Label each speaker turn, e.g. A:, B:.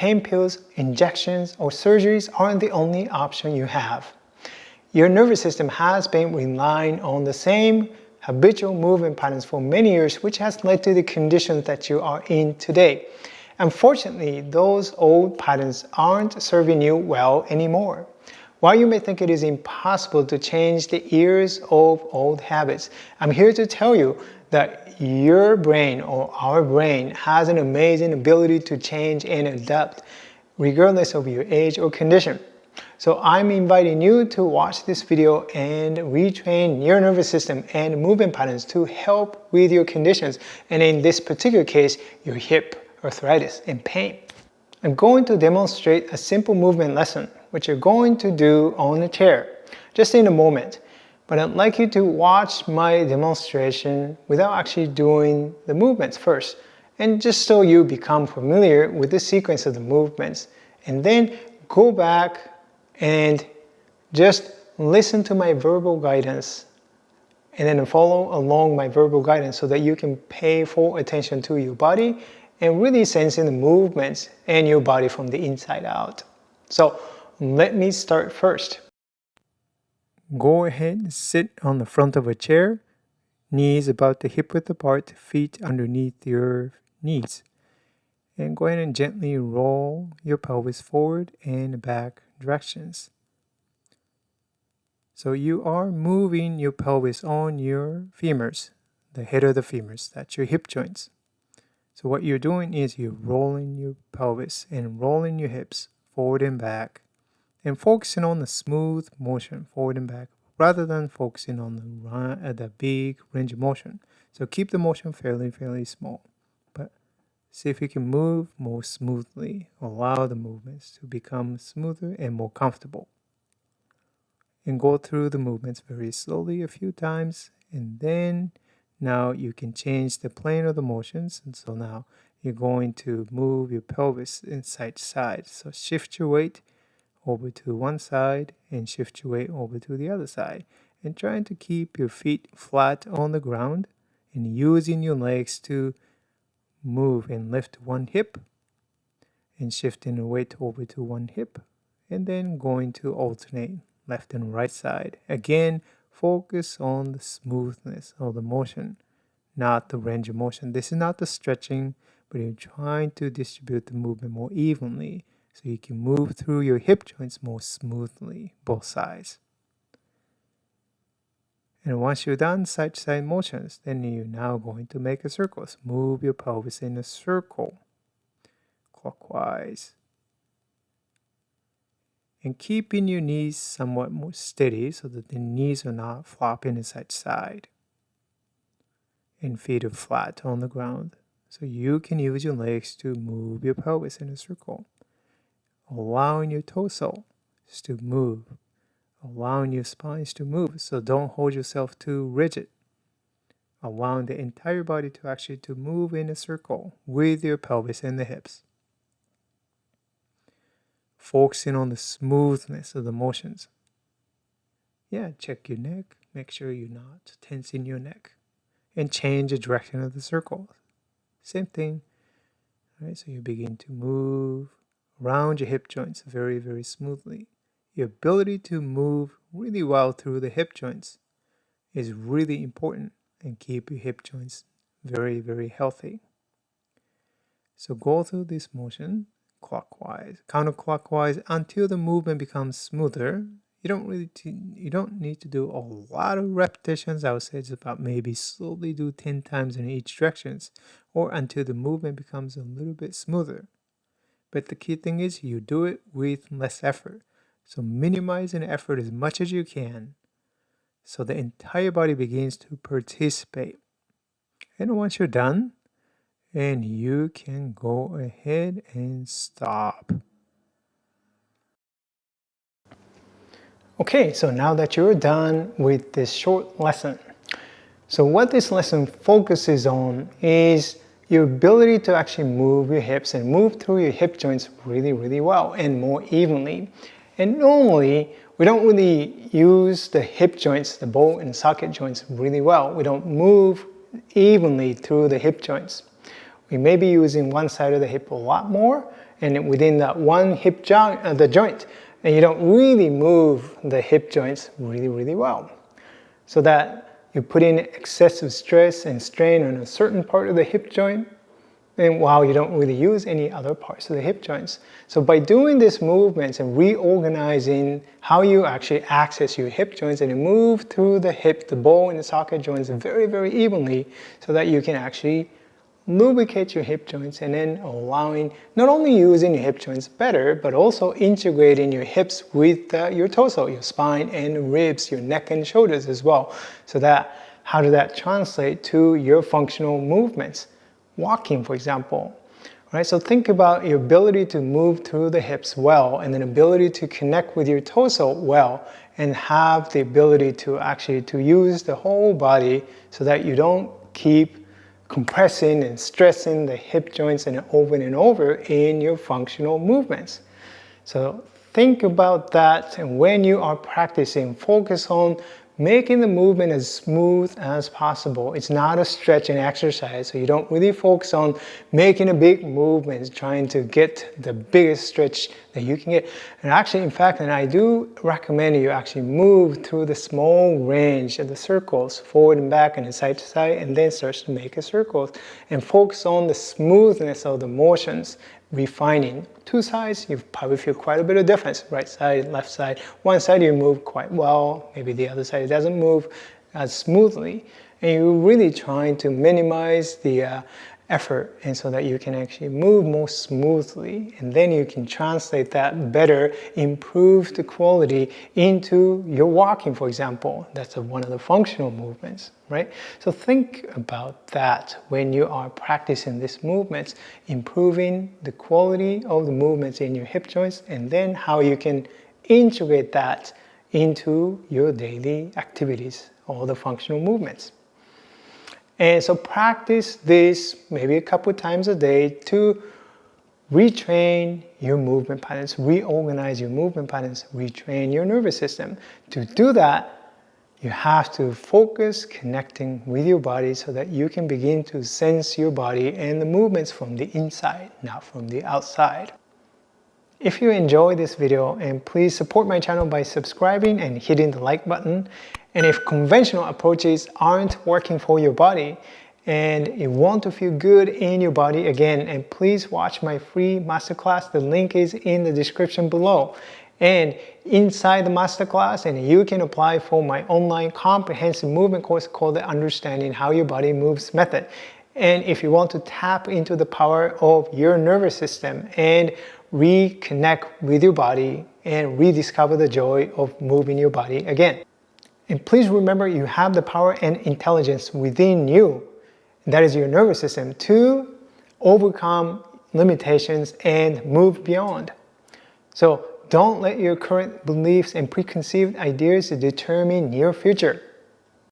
A: pain pills, injections, or surgeries aren't the only option you have. Your nervous system has been relying on the same habitual movement patterns for many years, which has led to the conditions that you are in today. Unfortunately, those old patterns aren't serving you well anymore. While you may think it is impossible to change the years of old habits, I'm here to tell you that your brain or our brain has an amazing ability to change and adapt regardless of your age or condition. So I'm inviting you to watch this video and retrain your nervous system and movement patterns to help with your conditions, and in this particular case, your hip arthritis and pain. I'm going to demonstrate a simple movement lesson, which you're going to do on a chair, just in a moment. But I'd like you to watch my demonstration without actually doing the movements first, and just so you become familiar with the sequence of the movements. And then go back and just listen to my verbal guidance and then follow along my verbal guidance so that you can pay full attention to your body and really sensing the movements and your body from the inside out. So let me start first. Go ahead and sit on the front of a chair, knees about the hip width apart, feet underneath your knees. And go ahead and gently roll your pelvis forward and back directions. So you are moving your pelvis on your femurs, the head of the femurs, that's your hip joints. So what you're doing is you're rolling your pelvis and rolling your hips forward and back and focusing on the smooth motion forward and back rather than focusing on the big range of motion. So keep the motion fairly small, but see if you can move more smoothly. Allow the movements to become smoother and more comfortable. And go through the movements very slowly a few times, and then now you can change the plane of the motions. And so now you're going to move your pelvis side to side. So shift your weight over to one side and shift your weight over to the other side. And trying to keep your feet flat on the ground and using your legs to move and lift one hip and shifting the weight over to one hip, and then going to alternate left and right side. Again, focus on the smoothness of the motion, not the range of motion. This is not the stretching, but you're trying to distribute the movement more evenly so you can move through your hip joints more smoothly, both sides. And once you're done side-to-side motions, then you're now going to make a circle. So move your pelvis in a circle, clockwise. And keeping your knees somewhat more steady so that the knees are not flopping side to side. And feet are flat on the ground. So you can use your legs to move your pelvis in a circle. Allowing your torso to move. Allowing your spines to move, so don't hold yourself too rigid. Allowing the entire body to actually to move in a circle with your pelvis and the hips. Focusing on the smoothness of the motions. Yeah, check your neck. Make sure you're not tensing your neck. And change the direction of the circle. Same thing. All right, so you begin to move around your hip joints very smoothly. Your ability to move really well through the hip joints is really important, and keep your hip joints very healthy. So go through this motion clockwise, counterclockwise until the movement becomes smoother. You don't need to do a lot of repetitions. I would say it's about maybe slowly do 10 times in each directions, or until the movement becomes a little bit smoother. But the key thing is you do it with less effort. So minimize an effort as much as you can so the entire body begins to participate. And once you're done, and you can go ahead and stop. Okay, so now that you're done with this short lesson, so what this lesson focuses on is your ability to actually move your hips and move through your hip joints really well and more evenly. And normally, we don't really use the hip joints, the ball and socket joints really well. We don't move evenly through the hip joints. we may be using one side of the hip a lot more, and within that one hip joint, and you don't really move the hip joints really well. So that you put in excessive stress and strain on a certain part of the hip joint, and while you don't really use any other parts of the hip joints. So by doing these movements and reorganizing how you actually access your hip joints and move through the hip, the ball and the socket joints very evenly, so that you can actually lubricate your hip joints, and then allowing, not only using your hip joints better, but also integrating your hips with your torso, your spine and ribs, your neck and shoulders as well. So that, how does that translate to your functional movements? Walking, for example. Right? So think about your ability to move through the hips well, and then ability to connect with your torso well, and have the ability to actually to use the whole body so that you don't keep compressing and stressing the hip joints and over in your functional movements. So think about that, and when you are practicing, focus on making the movement as smooth as possible. It's not a stretching exercise, so you don't really focus on making a big movement, trying to get the biggest stretch that you can get. And actually, in fact, and I do recommend you actually move through the small range of the circles, forward and back and side to side, and then start to make a circle. And focus on the smoothness of the motions, refining. Two sides, you probably feel quite a bit of difference. Right side, left side. One side you move quite well, maybe the other side doesn't move as smoothly. And you're really trying to minimize the effort, and so that you can actually move more smoothly, and then you can translate that better, improve the quality into your walking, for example. That's one of the functional movements, right? So think about that when you are practicing these movements, improving the quality of the movements in your hip joints, and then how you can integrate that into your daily activities, all the functional movements. And so practice this maybe a couple times a day to retrain your movement patterns, reorganize your movement patterns, retrain your nervous system. To do that, you have to focus connecting with your body so that you can begin to sense your body and the movements from the inside, not from the outside. If you enjoyed this video, and please support my channel by subscribing and hitting the like button. And if conventional approaches aren't working for your body and you want to feel good in your body again, and please watch my free masterclass. The link is in the description below. And inside the masterclass, and you can apply for my online comprehensive movement course called the Understanding How Your Body Moves method. And if you want to tap into the power of your nervous system and reconnect with your body and rediscover the joy of moving your body again. And please remember, you have the power and intelligence within you, that is your nervous system, to overcome limitations and move beyond. So don't let your current beliefs and preconceived ideas determine your future.